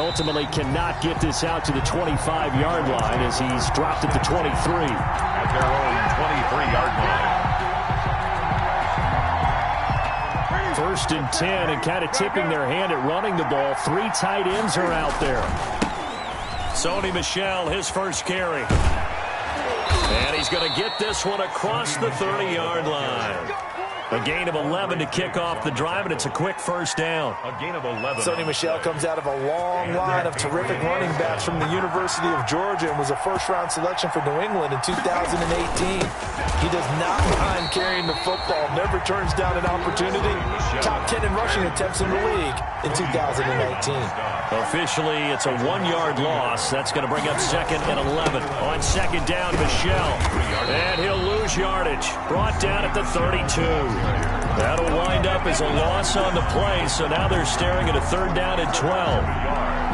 ultimately cannot get this out to the 25-yard line as he's dropped at the 23. At their own 23-yard line. First and 10, and kind of tipping their hand at running the ball. 3 tight ends are out there. Sony Michel, his first carry. And he's going to get this one across the 30-yard line. A gain of 11 to kick off the drive, and it's a quick first down. A gain of 11. Sony Michel comes out of a long line of terrific running backs from the University of Georgia and was a first-round selection for New England in 2018. He does not mind carrying the football, never turns down an opportunity. Top 10 in rushing attempts in the league in 2019. Officially, it's a 1-yard loss. That's going to bring up second and 11. On second down, Michel. And he'll lose yardage. Brought down at the 32. That'll wind up as a loss on the play, so now they're staring at a third down and 12.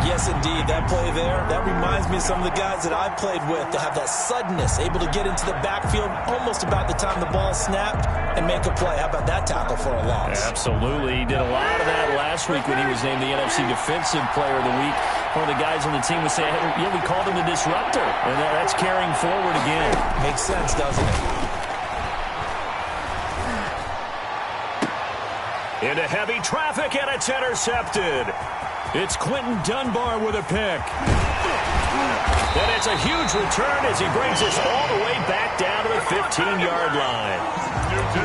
Yes, indeed. That play there, that reminds me of some of the guys that I played with to have that suddenness, able to get into the backfield almost about the time the ball snapped and make a play. How about that tackle for a loss? Absolutely. He did a lot of that last week when he was named the NFC Defensive Player of the Week. One of the guys on the team would say, hey, yeah, we called him the disruptor. And that's carrying forward again. Makes sense, doesn't it? Into heavy traffic, and it's intercepted. It's Quentin Dunbar with a pick. And it's a huge return as he brings us all the way back down to the 15-yard line.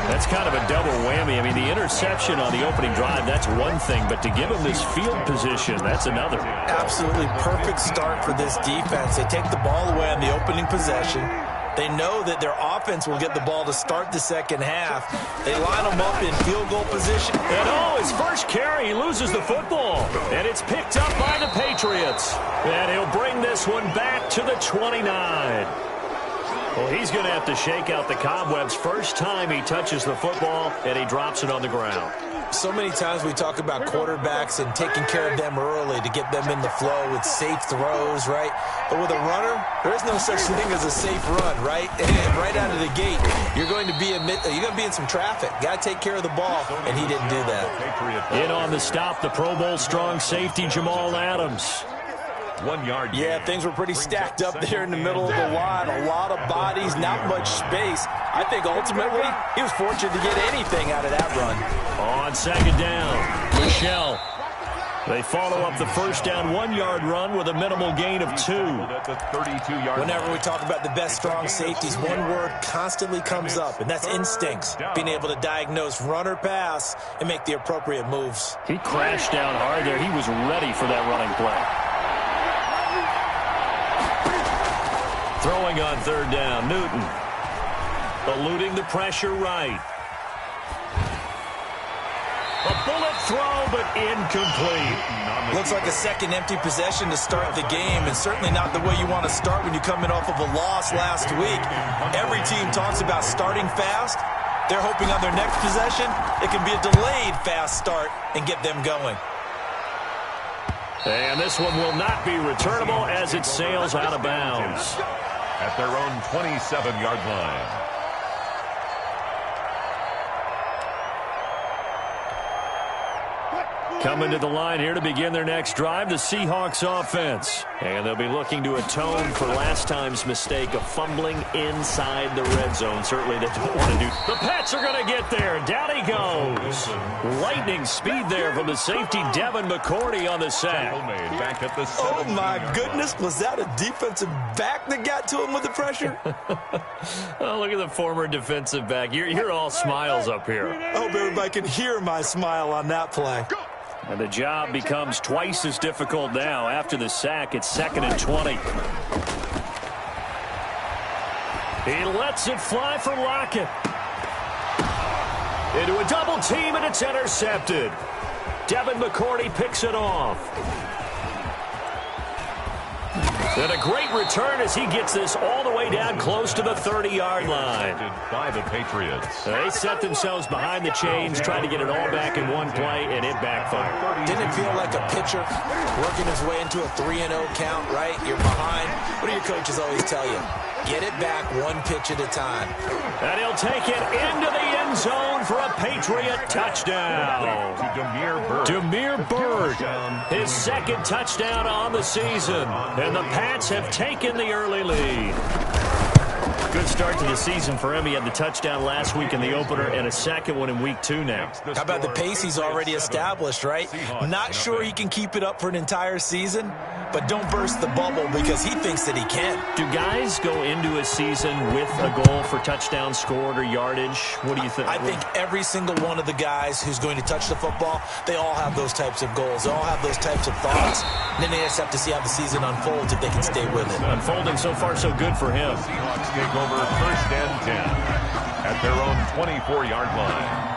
That's kind of a double whammy. I mean, the interception on the opening drive, that's one thing, but to give him this field position, that's another. Absolutely perfect start for this defense. They take the ball away on the opening possession. They know that their offense will get the ball to start the second half. They line them up in field goal position. And his first carry, he loses the football. And it's picked up by the Patriots. And he'll bring this one back to the 29. Well, he's going to have to shake out the cobwebs first time he touches the football, and he drops it on the ground. So many times we talk about quarterbacks and taking care of them early to get them in the flow with safe throws, right? But with a runner, there is no such thing as a safe run, right? And right out of the gate, you're going to be in some traffic. Got to take care of the ball, and he didn't do that. In on the stop, the Pro Bowl strong safety Jamal Adams. 1 yard. Yeah, things were pretty stacked up there in the middle of the line. A lot of bodies, not much space. I think ultimately he was fortunate to get anything out of that run. On second down, Michel. They follow up the first down 1-yard run with a minimal gain of 2. Whenever we talk about the best strong safeties, one word constantly comes up, and that's instincts. Being able to diagnose run or pass and make the appropriate moves. He crashed down hard there. He was ready for that running play. Throwing on third down, Newton. Eluding the pressure right. A bullet throw, but incomplete. Looks like a second empty possession to start the game, and certainly not the way you want to start when you're coming off of a loss last week. Every team talks about starting fast. They're hoping on their next possession, it can be a delayed fast start and get them going. And this one will not be returnable as it sails out of bounds. At their own 27-yard line. Coming to the line here to begin their next drive, the Seahawks offense. And they'll be looking to atone for last time's mistake of fumbling inside the red zone. Certainly they don't want to do. The Pats are going to get there. Down he goes. Lightning speed there from the safety, Devin McCourty on the sack. Oh, my goodness. Was that a defensive back that got to him with the pressure? Oh, look at the former defensive back. You're all smiles up here. I hope everybody can hear my smile on that play. And the job becomes twice as difficult now. After the sack, it's second and 20. He lets it fly for Lockett. Into a double team, and it's intercepted. Devin McCourty picks it off. And a great return as he gets this all the way down close to the 30-yard line. By the Patriots. They set themselves behind the chains, trying to get it all back in one play, and it backfired. Didn't it feel like a pitcher working his way into a 3-0 count, right? You're behind. What do your coaches always tell you? Get it back one pitch at a time. And he'll take it into the end zone for a Patriot touchdown. To Demir Bird, his second touchdown on the season. And the Pats have taken the early lead. Good start to the season for him. He had the touchdown last week in the opener and a second one in week 2 now. How about the pace he's already established, right? Not sure he can keep it up for an entire season, but don't burst the bubble because he thinks that he can. Do guys go into a season with a goal for touchdowns scored or yardage? What do you think? I think every single one of the guys who's going to touch the football, they all have those types of goals. They all have those types of thoughts. And then they just have to see how the season unfolds if they can stay with it. Unfolding so far so good for him. Seahawks take over 1st and 10 at their own 24-yard line.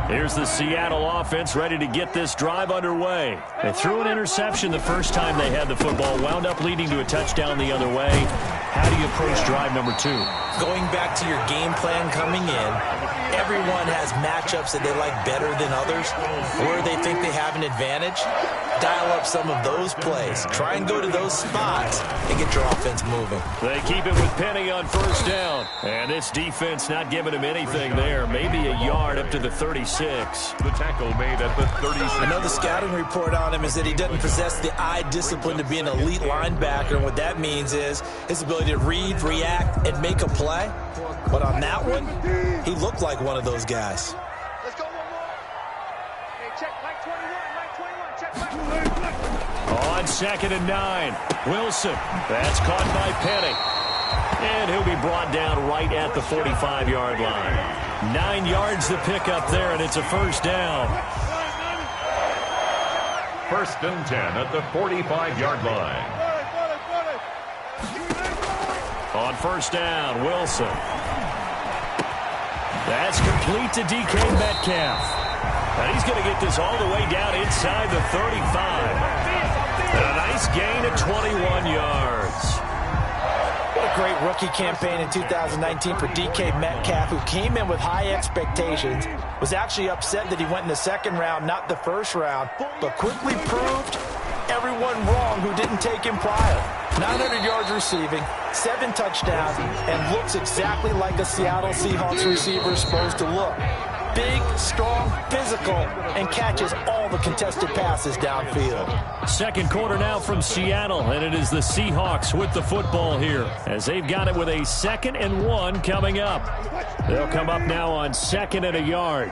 Here's the Seattle offense ready to get this drive underway. They threw an interception the first time they had the football, wound up leading to a touchdown the other way. How do you approach drive number 2? Going back to your game plan coming in, everyone has matchups that they like better than others, where they think they have an advantage. Dial up some of those plays. Try and go to those spots and get your offense moving. They keep it with Penny on 1st down. And this defense not giving him anything there. Maybe a yard up to the 36. The tackle made at the 36. Another scouting report on him is that he doesn't possess the eye discipline to be an elite linebacker. And what that means is his ability to read, react, and make a play. But on that one, he looked like one of those guys. Let's go one more. Hey, check Mike 21, check Mike. On 2nd and 9, Wilson. That's caught by Penny. And he'll be brought down right at the 45-yard line. 9 yards to pick up there, and it's a 1st down. 1st and 10 at the 45-yard line. On 1st down, Wilson. That's complete to DK Metcalf. And he's going to get this all the way down inside the 35. And a nice gain of 21 yards. What a great rookie campaign in 2019 for DK Metcalf, who came in with high expectations, was actually upset that he went in the 2nd round, not the 1st round, but quickly proved everyone wrong who didn't take him prior. 900 yards receiving, 7 touchdowns, and looks exactly like a Seattle Seahawks receiver is supposed to look. Big, strong, physical, and catches all the contested passes downfield. 2nd quarter now from Seattle, and it is the Seahawks with the football here as they've got it with a 2nd and 1 coming up. They'll come up now on 2nd and a yard.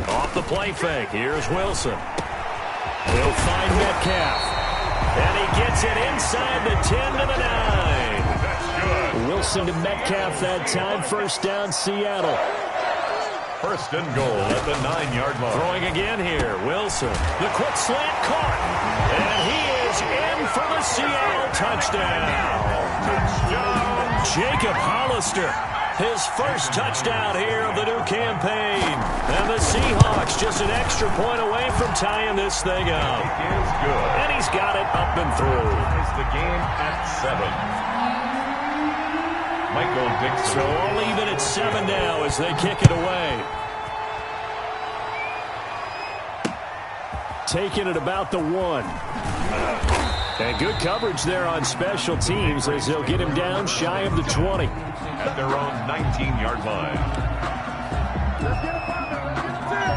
Off the play fake, here's Wilson. He'll find Metcalf, and he gets it inside the 10 to the 9. Wilson to Metcalf that time. 1st down, Seattle. 1st and goal at the 9-yard line. Throwing again here, Wilson. The quick slant caught. And he is in for the Seattle touchdown. Jacob Hollister, his 1st touchdown here of the new campaign. And the Seahawks just an extra point away from tying this thing up. He is good. And he's got it up and through. It's the game at 7. Michael Dixon. So all even at 7 now as they kick it away. Taking it about the 1. And good coverage there on special teams as they'll get him down shy of the 20. At their own 19-yard line.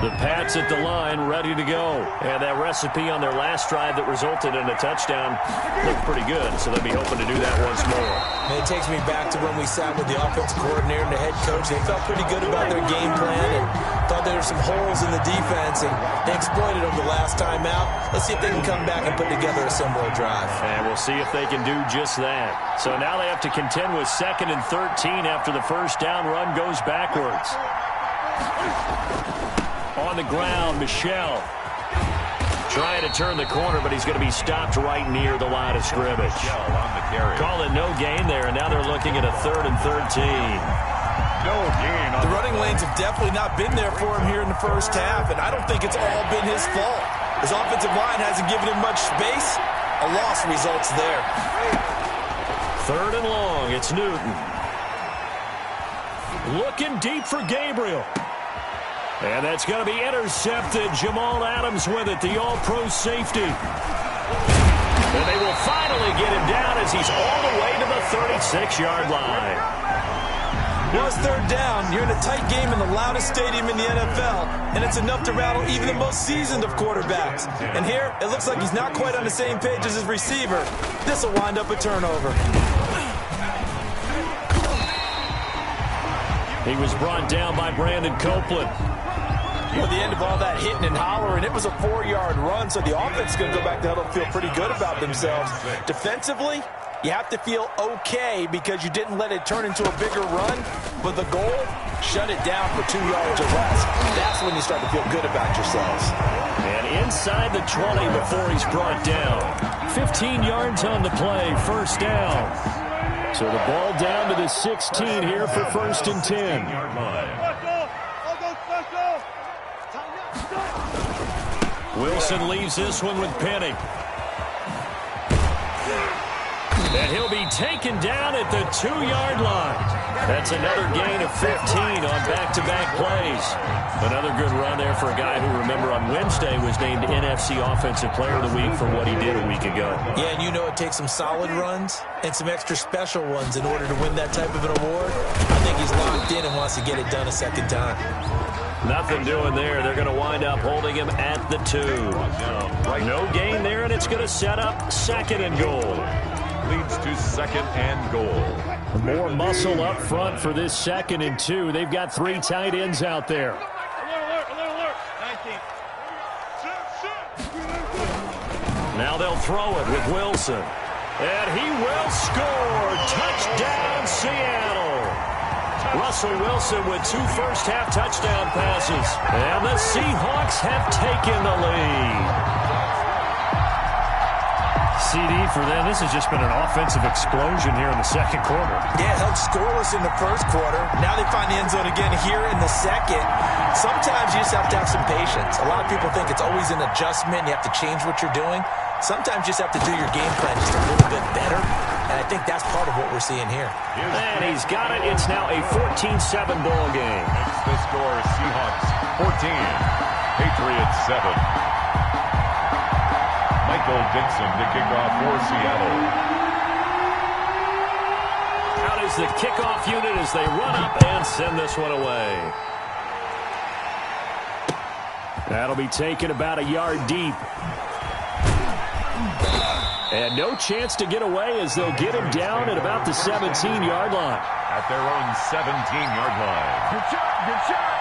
The Pats at the line, ready to go. And that recipe on their last drive that resulted in a touchdown looked pretty good, so they'll be hoping to do that once more. And it takes me back to when we sat with the offensive coordinator and the head coach. They felt pretty good about their game plan and thought there were some holes in the defense, and they exploited them the last time out. Let's see if they can come back and put together a similar drive. And we'll see if they can do just that. So now they have to contend with 2nd and 13 after the 1st down run goes backwards. On the ground, Michel trying to turn the corner, but he's going to be stopped right near the line of scrimmage. On the carry. Call it no gain there, and now they're looking at a 3rd and 13. No gain. The running lanes have definitely not been there for him here in the 1st half, and I don't think it's all been his fault. His offensive line hasn't given him much space. A loss results there. 3rd and long, it's Newton. Looking deep for Gabriel. And that's going to be intercepted. Jamal Adams with it, the all-pro safety. And they will finally get him down as he's all the way to the 36-yard line. Well, it's third down. You're in a tight game in the loudest stadium in the NFL, and it's enough to rattle even the most seasoned of quarterbacks. And here, it looks like he's not quite on the same page as his receiver. This will wind up a turnover. He was brought down by Brandon Copeland. At the end of all that hitting and hollering, it was a 4-yard run, so the offense is going to go back to huddle and feel pretty good about themselves. Defensively, you have to feel okay because you didn't let it turn into a bigger run, but the goal, shut it down for 2 yards or less. That's when you start to feel good about yourselves. And inside the 20 before he's brought down. 15 yards on the play, first down. So the ball down to the 16 here for 1st and 10. Wilson leaves this one with Penny. And he'll be taken down at the 2-yard line. That's another gain of 15 on back-to-back plays. Another good run there for a guy who, remember, on Wednesday was named NFC Offensive Player of the Week for what he did a week ago. Yeah, and you know it takes some solid runs and some extra special ones in order to win that type of an award. I think he's locked in and wants to get it done a second time. Nothing doing there. They're going to wind up holding him at the 2. No gain there, and it's going to set up 2nd and goal. Leads to 2nd and goal. More muscle up front for this 2nd and 2. They've got 3 tight ends out there. Now they'll throw it with Wilson. And he will score. Touchdown, Seattle. Russell Wilson with 2 first-half touchdown passes. And the Seahawks have taken the lead. CD for them. This has just been an offensive explosion here in the 2nd quarter. Yeah, held scoreless in the 1st quarter. Now they find the end zone again here in the 2nd. Sometimes you just have to have some patience. A lot of people think it's always an adjustment. You have to change what you're doing. Sometimes you just have to do your game plan just a little bit better. And I think that's part of what we're seeing here. And he's got it. It's now a 14-7 ball game. Makes the score Seahawks 14, Patriots 7. Michael Dixon to kick off for Seattle. Out is the kickoff unit as they run up and send this one away. That'll be taken about a yard deep. And no chance to get away as they'll get him down at about the 17-yard line. At their own 17-yard line. Good shot, good shot.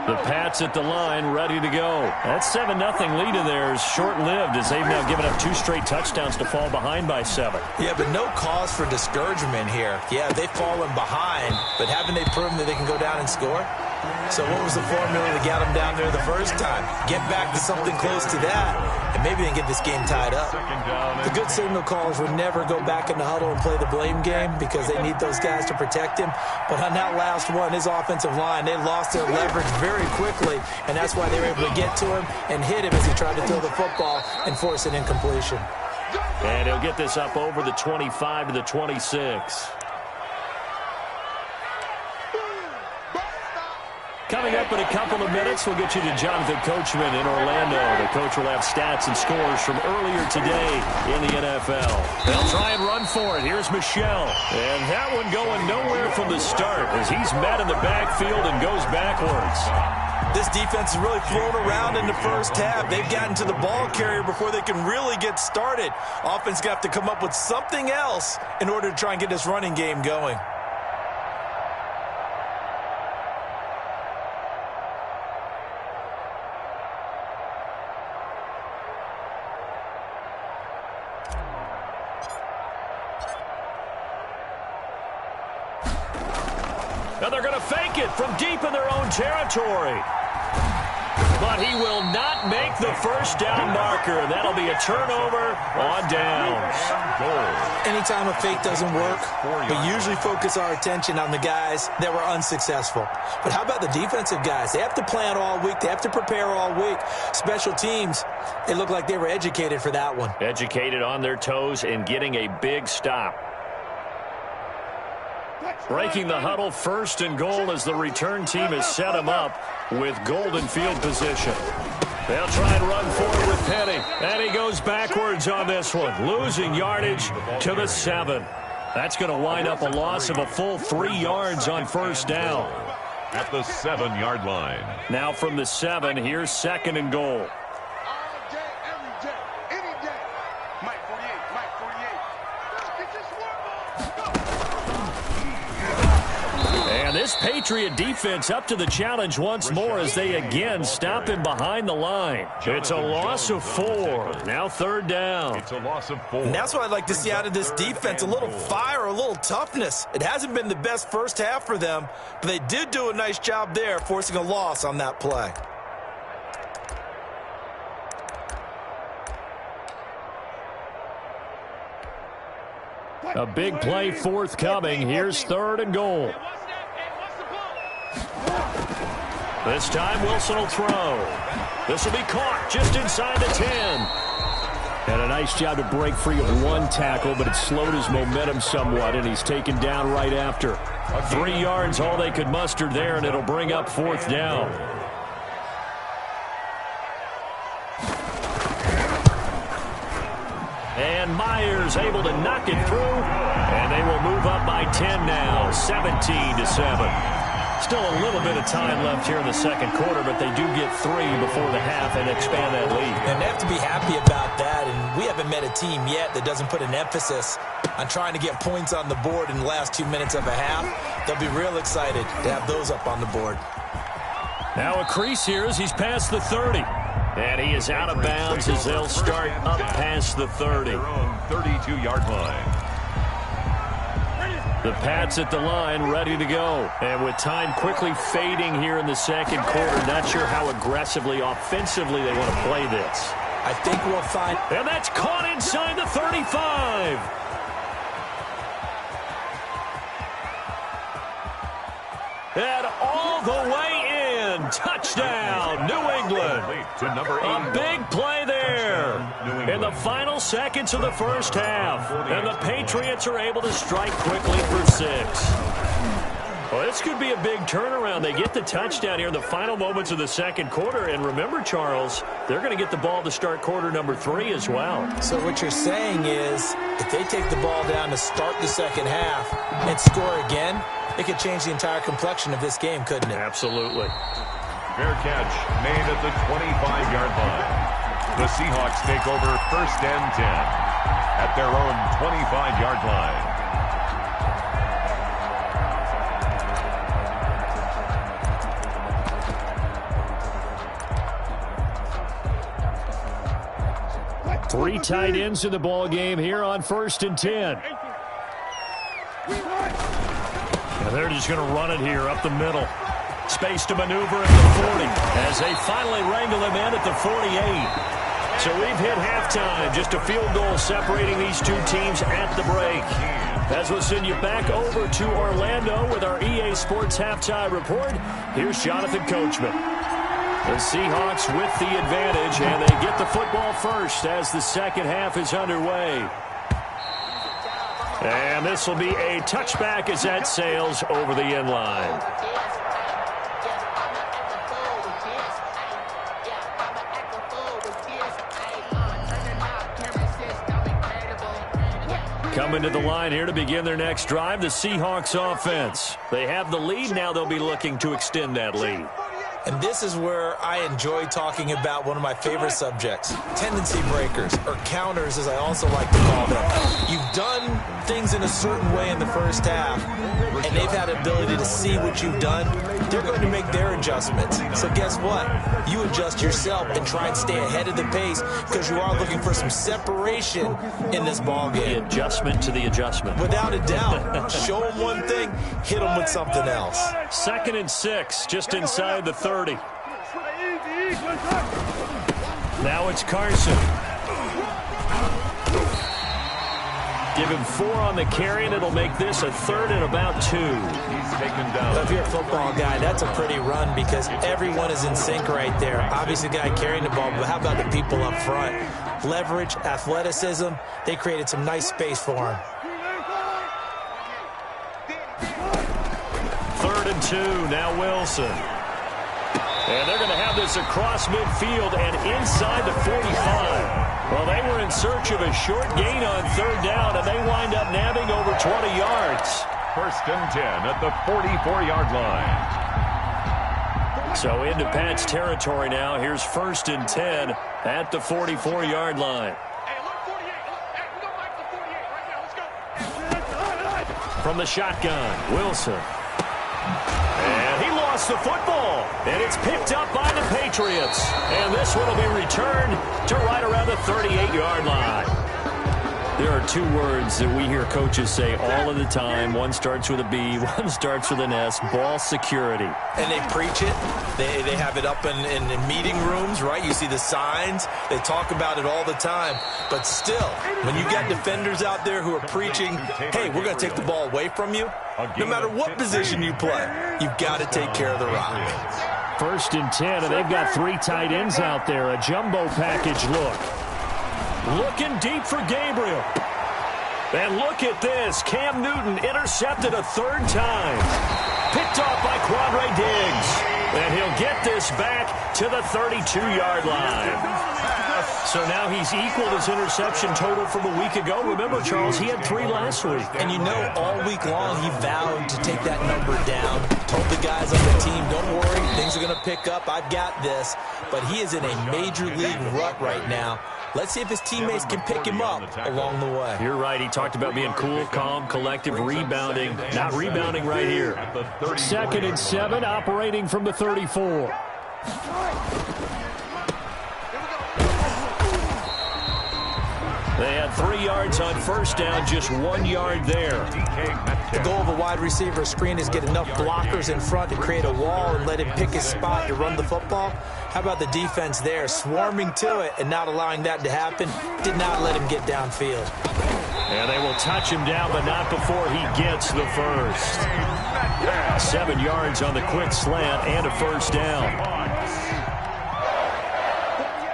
The Pats at the line, ready to go. That 7-0 lead in there is short-lived as they've now given up 2 straight touchdowns to fall behind by 7. Yeah, but no cause for discouragement here. Yeah, they've fallen behind, but haven't they proven that they can go down and score? So what was the formula that got them down there the first time? Get back to something close to that, and maybe they can get this game tied up. The good signal callers would never go back in the huddle and play the blame game because they need those guys to protect him. But on that last one, his offensive line, they lost their leverage very quickly, and that's why they were able to get to him and hit him as he tried to throw the football and force an incompletion. And he'll get this up over the 25 to the 26. Coming up in a couple of minutes, we'll get you to Jonathan Coachman in Orlando. The coach will have stats and scores from earlier today in the NFL. They'll try and run for it. Here's Michel. And that one going nowhere from the start as he's met in the backfield and goes backwards. This defense has really flown around in the first half. They've gotten to the ball carrier before they can really get started. Offense got to come up with something else in order to try and get this running game going. Now they're going to fake it from deep in their own territory. but he will not make the first down marker. That'll be a turnover on downs. Anytime a fake doesn't work, we usually focus our attention on the guys that were unsuccessful. But how about the defensive guys? They have to plan all week. They have to prepare all week. Special teams, they look like they were educated for that one. Educated on their toes and getting a big stop. Breaking the huddle, 1st and goal as the return team has set him up with golden field position. They'll try and run forward with Penny. And he goes backwards on this one, losing yardage to the 7. That's going to wind up a loss of a full 3 yards on first down. At the 7-yard line. Now from the 7, here's 2nd and goal. All day, every day, any day. Mike 48, Mike 48. Get this one ball. And this Patriot defense up to the challenge once more as they again stop him behind the line. It's a loss of 4. Now 3rd down. It's a loss of 4. And that's what I'd like to see out of this defense, a little fire, a little toughness. It hasn't been the best first half for them, but they did do a nice job there, forcing a loss on that play. A big play forthcoming. Here's 3rd and goal. This time Wilson will throw. This will be caught just inside the 10. And a nice job to break free of one tackle, but it slowed his momentum somewhat, and he's taken down right after. 3 yards, all they could muster there, and it'll bring up 4th down. And Myers able to knock it through, and they will move up by 10 now, 17-7. Still a little bit of time left here in the second quarter, but they do get 3 before the half and expand that lead. And they have to be happy about that, and we haven't met a team yet that doesn't put an emphasis on trying to get points on the board in the last 2 minutes of a half. They'll be real excited to have those up on the board. Now a crease here as he's past the 30. And he is out of bounds as they'll start up past the 30. Their own 32-yard line. The Pats at the line, ready to go. And with time quickly fading here in the second quarter, not sure how aggressively, offensively they want to play this. I think we'll find... And that's caught inside the 35. And all the way in. Touchdown, New England. To number 8. A big play there in the final seconds of the first half. And the Patriots are able to strike quickly for 6. Well, this could be a big turnaround. They get the touchdown here in the final moments of the second quarter. And remember, Charles, they're going to get the ball to start quarter number 3 as well. So what you're saying is if they take the ball down to start the second half and score again, it could change the entire complexion of this game, couldn't it? Absolutely. Fair catch made at the 25-yard line. The Seahawks take over 1st and 10 at their own 25-yard line. Three tight ends in the ball game here on 1st and 10. And they're just going to run it here up the middle. Space to maneuver at the 40 as they finally wrangle him in at the 48. So we've hit halftime. Just a field goal separating these two teams at the break. As we'll send you back over to Orlando with our EA Sports Halftime Report, here's Jonathan Coachman. The Seahawks with the advantage, and they get the football first as the second half is underway. And this will be a touchback as that sails over the end line. Coming to the line here to begin their next drive, the Seahawks offense. They have the lead. Now they'll be looking to extend that lead. And this is where I enjoy talking about one of my favorite subjects, tendency breakers, or counters as I also like to call them. You've done things in a certain way in the first half, and they've had the ability to see what you've done. They're going to make their adjustments. So guess what? You adjust yourself and try and stay ahead of the pace because you are looking for some separation in this ballgame. The adjustment to the adjustment. Without a doubt. Show them one thing, hit them with something else. 2nd and 6, just inside the 30. Now it's Carson. Give him 4 on the carry, and it'll make this a 3rd and about 2. He's taken down. If you're a football guy, that's a pretty run because everyone is in sync right there. Obviously, the guy carrying the ball, but how about the people up front? Leverage, athleticism, they created some nice space for him. 3rd and 2, now Wilson. And they're going to have this across midfield and inside the 45. Well, they were in search of a short gain on 3rd down, and they wind up nabbing over 20 yards. 1st and 10 at the 44-yard line. So into Pat's territory now. Here's 1st and 10 at the 44-yard line. Hey, look, 48. Hey, we don't like the 48 right now. Let's go. From the shotgun, Wilson. And he lost the football. And it's picked up by the Patriots. And this one will be returned to right around the 38-yard line. There are 2 words that we hear coaches say all of the time. One starts with a B, one starts with an S, ball security. And they preach it. They have it up in meeting rooms, right? You see the signs. They talk about it all the time. But still, when you got defenders out there who are preaching, hey, we're going to take the ball away from you, no matter what position you play, you've got to take care of the rock. 1st and 10, and they've got 3 tight ends out there. A jumbo package look. Looking deep for Gabriel. And look at this. Cam Newton intercepted a 3rd time. Picked off by Quandre Diggs. And he'll get this back to the 32-yard line. So now he's equaled his interception total from a week ago. Remember, Charles, he had 3 last week. And you know, all week long he vowed to take that number down. Told the guys on the team, don't worry, things are going to pick up. I've got this. But he is in a major league rut right now. Let's see if his teammates can pick him up along the way. You're right. He talked about being cool, calm, collective, rebounding. Not rebounding right here. 2nd and 7, operating from the 34. They had 3 yards on 1st down, just 1 yard there. The goal of a wide receiver screen is get enough blockers in front to create a wall and let him pick his spot to run the football. How about the defense there, swarming to it and not allowing that to happen? Did not let him get downfield. And they will touch him down, but not before he gets the 1st. 7 yards on the quick slant and a 1st down.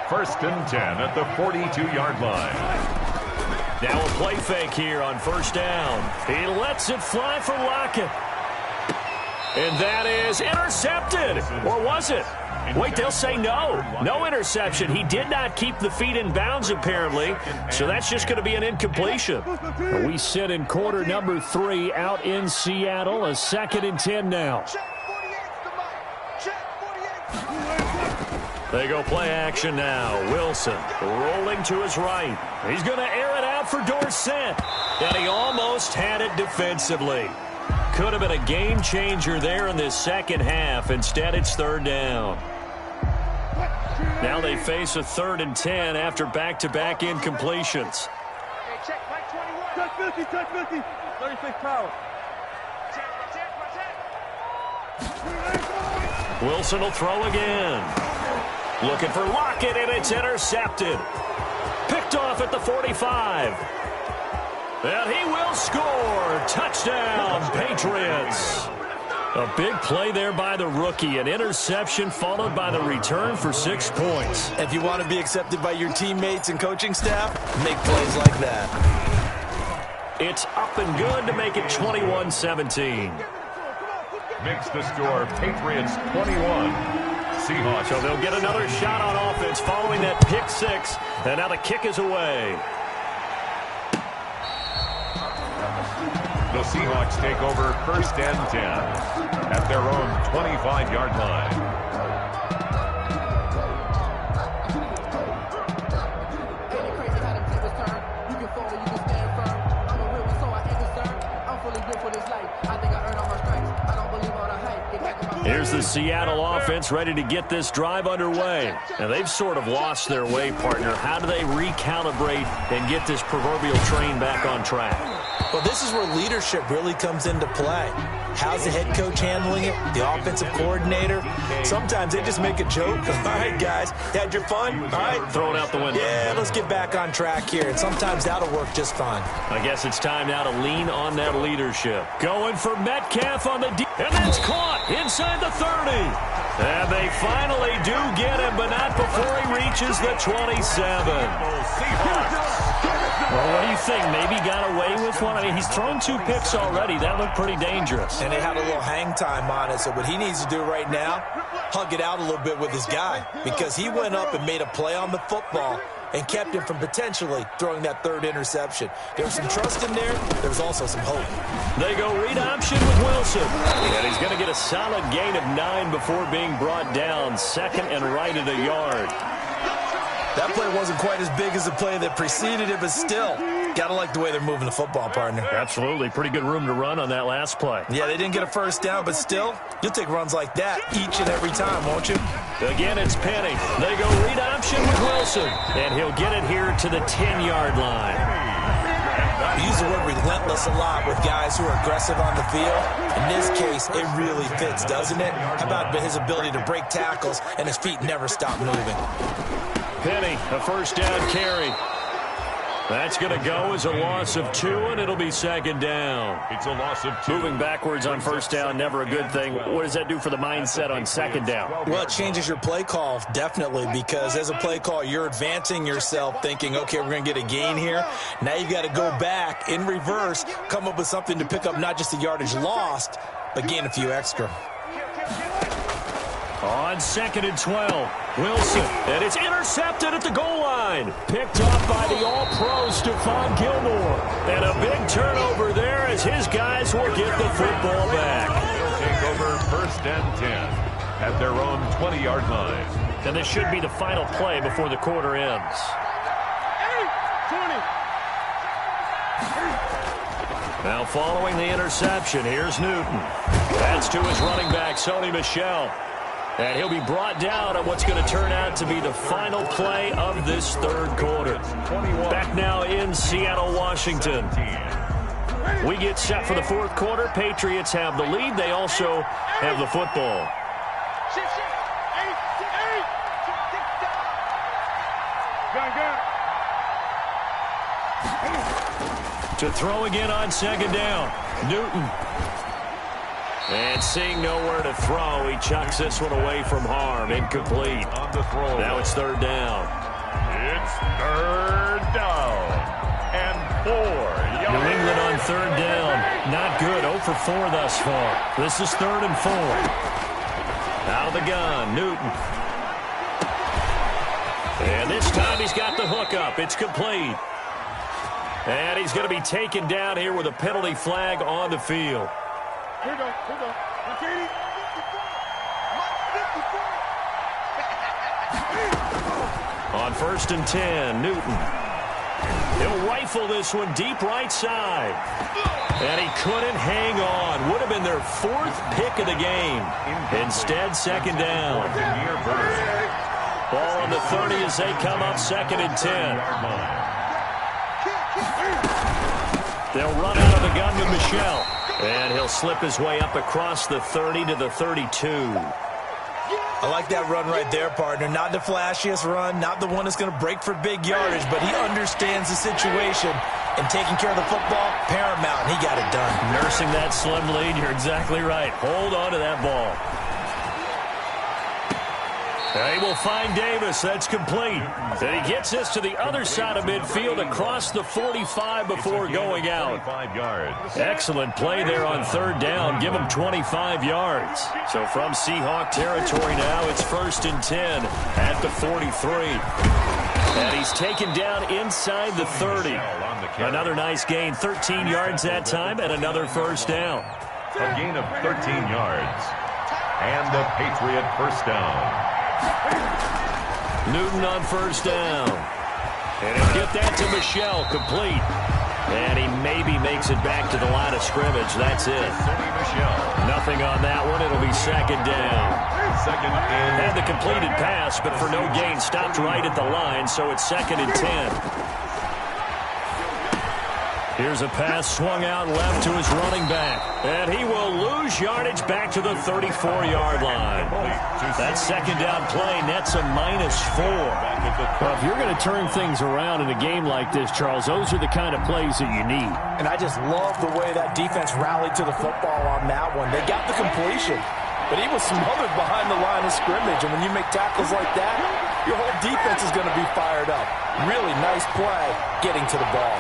1st and 10 at the 42-yard line. Now a play fake here on 1st down. He lets it fly for Lockett. And that is intercepted. Or was it? Wait, they'll say no. No interception. He did not keep the feet in bounds, apparently. So that's just going to be an incompletion. We sit in quarter number 3 out in Seattle. A 2nd and 10 now. They go play action now. Wilson rolling to his right. He's going to air it out for Dorsett. And he almost had it defensively. Could have been a game changer there in this 2nd half. Instead, it's 3rd down. Now they face a 3rd and 10 after back-to-back incompletions. Hey, check, Mike 21. Check 50, check 50. 36 power. Check. Wilson will throw again. Looking for Lockett, and it's intercepted. Picked off at the 45. And he will score. Touchdown, Patriots. A big play there by the rookie. An interception followed by the return for 6 points. If you want to be accepted by your teammates and coaching staff, make plays like that. It's up and good to make it 21-17. Makes the score Patriots 21. Seahawks. So they'll get another shot on offense following that pick 6. And now the kick is away. The Seahawks take over 1st and 10 at their own 25-yard line. Here's the Seattle offense ready to get this drive underway. And they've sort of lost their way, partner. How do they recalibrate and get this proverbial train back on track? Well, this is where leadership really comes into play. How's the head coach handling it? The offensive coordinator? Sometimes they just make a joke. All right, guys, had your fun? All right. Throw it out the window. Yeah, let's get back on track here. And sometimes that'll work just fine. I guess it's time now to lean on that leadership. Going for Metcalf on the and that's caught inside the 30. And they finally do get him, but not before he reaches the 27. Well, what do you think? Maybe got away with one? I mean, he's thrown 2 picks already. That looked pretty dangerous. And they had a little hang time on it. So what he needs to do right now, hug it out a little bit with his guy, because he went up and made a play on the football and kept him from potentially throwing that 3rd interception. There was some trust in there. There was also some hope. They go read option with Wilson. And he's going to get a solid gain of 9 before being brought down. 2nd and right at a yard. That play wasn't quite as big as the play that preceded it, but still, got to like the way they're moving the football, partner. Absolutely. Pretty good room to run on that last play. Yeah, they didn't get a first down, but still, you'll take runs like that each and every time, won't you? Again, it's Penny. They go read option with Wilson, and he'll get it here to the 10-yard line. We use the word relentless a lot with guys who are aggressive on the field. In this case, it really fits, doesn't it? How about his ability to break tackles and his feet never stop moving? Penny, a first down carry. That's going to go as a loss of 2, and it'll be 2nd down. It's a loss of 2. Moving backwards on first down, never a good thing. What does that do for the mindset on 2nd down? Well, it changes your play call, definitely, because as a play call, you're advancing yourself thinking, okay, we're going to get a gain here. Now you've got to go back in reverse, come up with something to pick up not just the yardage lost, but gain a few extra. On 2nd and 12, Wilson, and it's intercepted at the goal line. Picked off by the All-Pro Stephon Gilmore. And a big turnover there as his guys will get the football back. They'll take over 1st and 10 at their own 20-yard line. And this should be the final play before the quarter ends. 20. Now following the interception, here's Newton. That's to his running back, Sony Michel. And he'll be brought down at what's going to turn out to be the final play of this 3rd quarter. Back now in Seattle, Washington. We get set for the 4th quarter. Patriots have the lead. They also have the football. To throw again on 2nd down. Newton. And seeing nowhere to throw, he chucks this one away from harm. Incomplete. On the throw. Now it's 3rd down. It's 3rd down. And 4 yards. New England on 3rd down. Not good. 0 for 4 thus far. This is 3rd and 4. Out of the gun, Newton. And this time he's got the hook up. It's complete. And he's going to be taken down here with a penalty flag on the field. Here we go. On 1st and 10, Newton. He'll rifle this one deep right side. And he couldn't hang on. Would have been their 4th pick of the game. Instead, 2nd down. Ball on the 30 as they come up 2nd and 10. They'll run out of the gun with Michel. And he'll slip his way up across the 30 to the 32. I like that run right there, partner. Not the flashiest run, not the one that's going to break for big yardage, but he understands the situation, and taking care of the football, paramount, and he got it done. Nursing that slim lead, you're exactly right. Hold on to that ball. They will find Davis. That's complete. And he gets this to the other side of midfield across the 45 before going out. Excellent play there on 3rd down. Give him 25 yards. So from Seahawk territory now, it's 1st and 10 at the 43. And he's taken down inside the 30. Another nice gain, 13 yards that time, and another 1st down. A gain of 13 yards. And the Patriot 1st down. Newton on 1st down. And he'll get that to Michel, complete. And he maybe makes it back to the line of scrimmage. That's it. Nothing on that one. It'll be 2nd down. Had the completed pass, but for no gain, stopped right at the line, so it's 2nd and 10. Here's a pass swung out left to his running back. And he will lose yardage back to the 34-yard line. That second down play nets a -4. Well, if you're going to turn things around in a game like this, Charles, those are the kind of plays that you need. And I just love the way that defense rallied to the football on that one. They got the completion, but he was smothered behind the line of scrimmage. And when you make tackles like that, your whole defense is going to be fired up. Really nice play getting to the ball.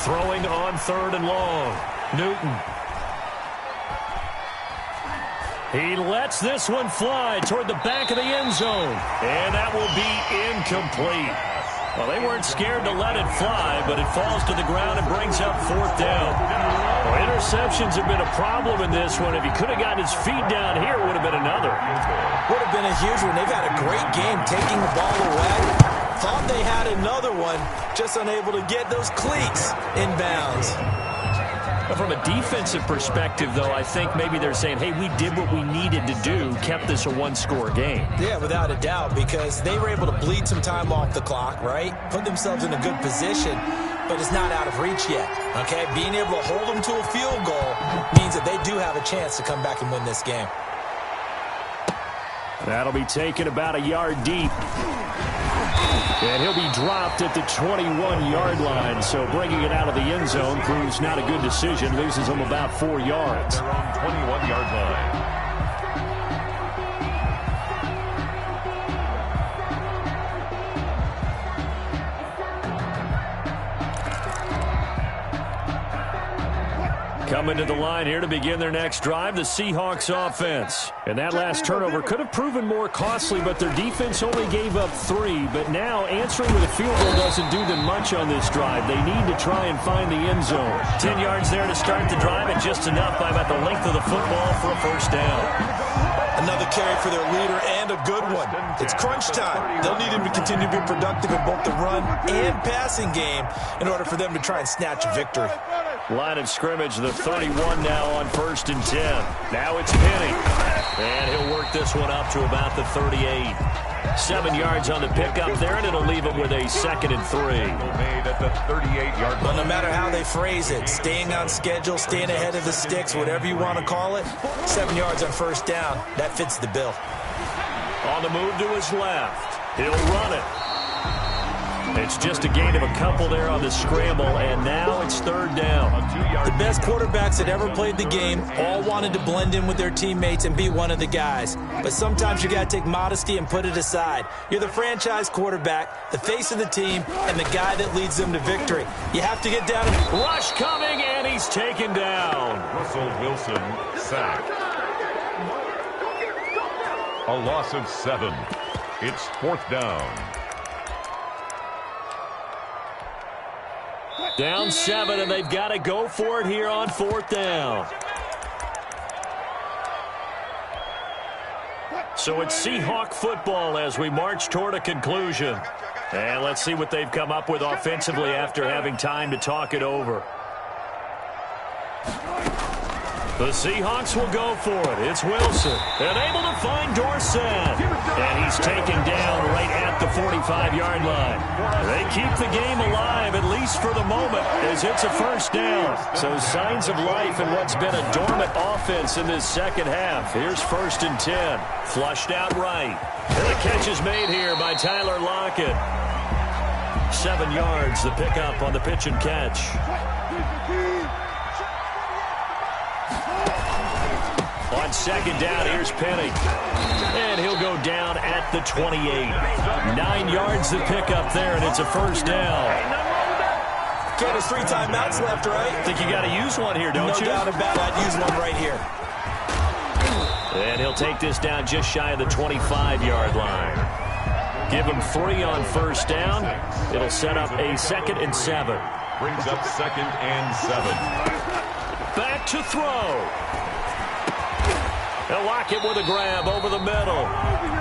Throwing on 3rd and long. Newton. He lets this one fly toward the back of the end zone. And that will be incomplete. Well, they weren't scared to let it fly, but it falls to the ground and brings up 4th down. Well, interceptions have been a problem in this one. If he could have gotten his feet down here, it would have been another. Would have been a huge one. They've had a great game taking the ball away. Thought they had another one, just unable to get those cleats in bounds. But from a defensive perspective, though, I think maybe they're saying, hey, we did what we needed to do, kept this a one-score game. Yeah, without a doubt, because they were able to bleed some time off the clock, right? Put themselves in a good position, but it's not out of reach yet, okay? Being able to hold them to a field goal means that they do have a chance to come back and win this game. That'll be taken about a yard deep. And he'll be dropped at the 21-yard line, so bringing it out of the end zone proves not a good decision. Loses him about 4 yards. Their own 21-yard line. Coming to the line here to begin their next drive, the Seahawks offense. And that last turnover could have proven more costly, but their defense only gave up 3. But now answering with a field goal doesn't do them much on this drive. They need to try and find the end zone. 10 yards there to start the drive, and just enough by about the length of the football for a first down. Another carry for their leader and a good one. It's crunch time. They'll need him to continue to be productive in both the run and passing game in order for them to try and snatch a victory. Line of scrimmage, the 31 now on 1st and 10. Now it's Penny. And he'll work this one up to about the 38. 7 yards on the pickup there, and it'll leave him with a 2nd and 3. Made at the 38-yard line. Well, no matter how they phrase it, staying on schedule, staying ahead of the sticks, whatever you want to call it, 7 yards on 1st down, that fits the bill. On the move to his left. He'll run it. It's just a gain of a couple there on the scramble, and now it's 3rd down. The best quarterbacks that ever played the game all wanted to blend in with their teammates and be one of the guys. But sometimes you got to take modesty and put it aside. You're the franchise quarterback, the face of the team, and the guy that leads them to victory. You have to get down and... Rush coming, and he's taken down. Russell Wilson sacked. A loss of 7. It's 4th down. Down 7, and they've got to go for it here on 4th down. So it's Seahawk football as we march toward a conclusion. And let's see what they've come up with offensively after having time to talk it over. The Seahawks will go for it. It's Wilson. And able to find Dorsett. And he's taken down right at the 45-yard line. They keep the game alive, at least for the moment, as it's a 1st down. So signs of life in what's been a dormant offense in this second half. Here's 1st and 10. Flushed out right. And the catch is made here by Tyler Lockett. 7 yards, the pickup on the pitch and catch. On 2nd down, here's Penny. And he'll go down at the 28. 9 yards the pickup there, and it's a 1st down. Okay, there's 3 timeouts left, right? Think you got to use one here, don't you? No doubt about it. I'd use one right here. And he'll take this down just shy of the 25-yard line. Give him 3 on 1st down. It'll set up a 2nd and 7. Brings up 2nd and 7. Back to throw. He'll lock it with a grab over the middle.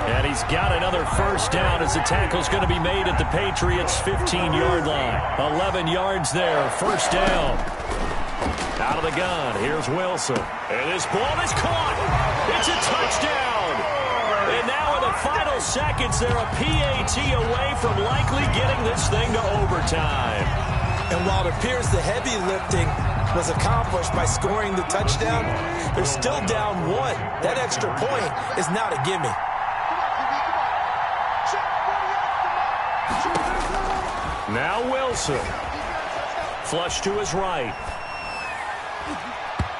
And he's got another 1st down as the tackle's going to be made at the Patriots' 15-yard line. 11 yards there, 1st down. Out of the gun, here's Wilson. And this ball is caught. It's a touchdown. And now with a final final seconds, they're a PAT away from likely getting this thing to overtime. And while it appears the heavy lifting was accomplished by scoring the touchdown, they're still down 1. That extra point is not a gimme. Now Wilson. Flush to his right.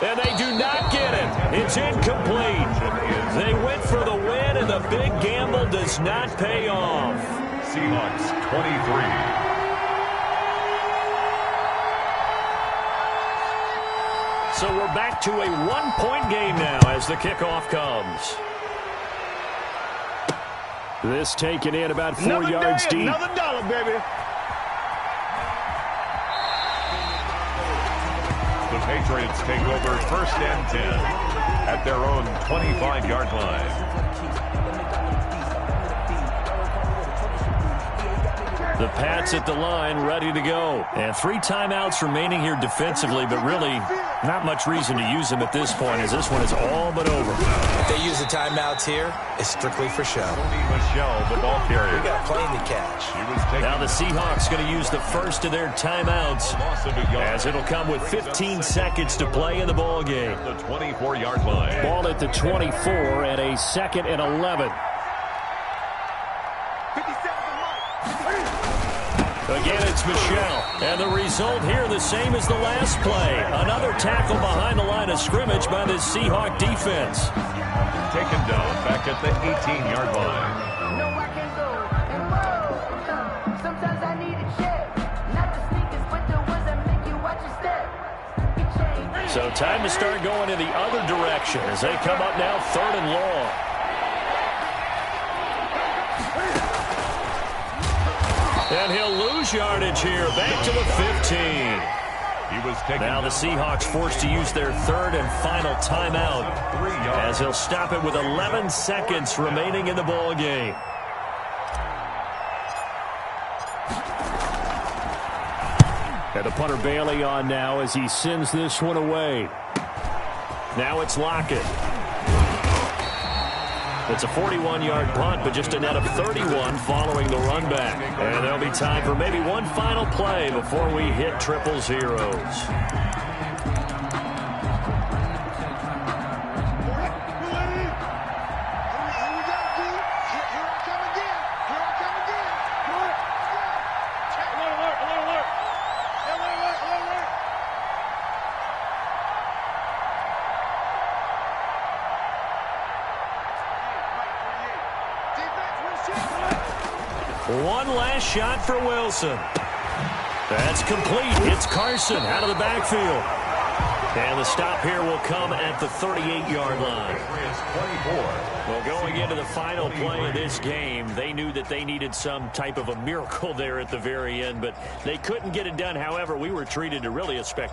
And they do not get it. It's incomplete. They went for the win, and the big gamble does not pay off. Seahawks 23. So we're back to a 1-point game now as the kickoff comes. This taken in about 4 yards deep. Another dollar, baby. The Patriots take over 1st and 10 at their own 25-yard line. The Pats at the line, ready to go. And 3 timeouts remaining here defensively, but really not much reason to use them at this point, as this one is all but over. If they use the timeouts here, it's strictly for show. Michelle, the ball carrier. We got a plane to catch. Now the Seahawks going to use the first of their timeouts, as it'll come with 15 seconds to play in the ball game. The 24-yard line. Ball at the 24 and a 2nd and 11. Again, it's Michelle. And the result here the same as the last play. Another tackle behind the line of scrimmage by this Seahawk defense. Taken down back at the 18-yard line. No, I can't go. And whoa, sometimes I need a check. Not the sneakers, but the ones that make you watch your step. So time to start going in the other direction as they come up now 3rd and long. And he'll lose yardage here, back to the 15. He was taken now the Seahawks forced to use their 3rd and final timeout, as he'll stop it with 11 seconds remaining in the ball game. And the punter Bailey on now as he sends this one away. Now it's Lockett. It's a 41-yard punt, but just a net of 31 following the run back. And there'll be time for maybe one final play before we hit triple zeros. One last shot for Wilson. That's complete. It's Carson out of the backfield. And the stop here will come at the 38-yard line. Well, going into the final play of this game, they knew that they needed some type of a miracle there at the very end, but they couldn't get it done. However, we were treated to really a spectacular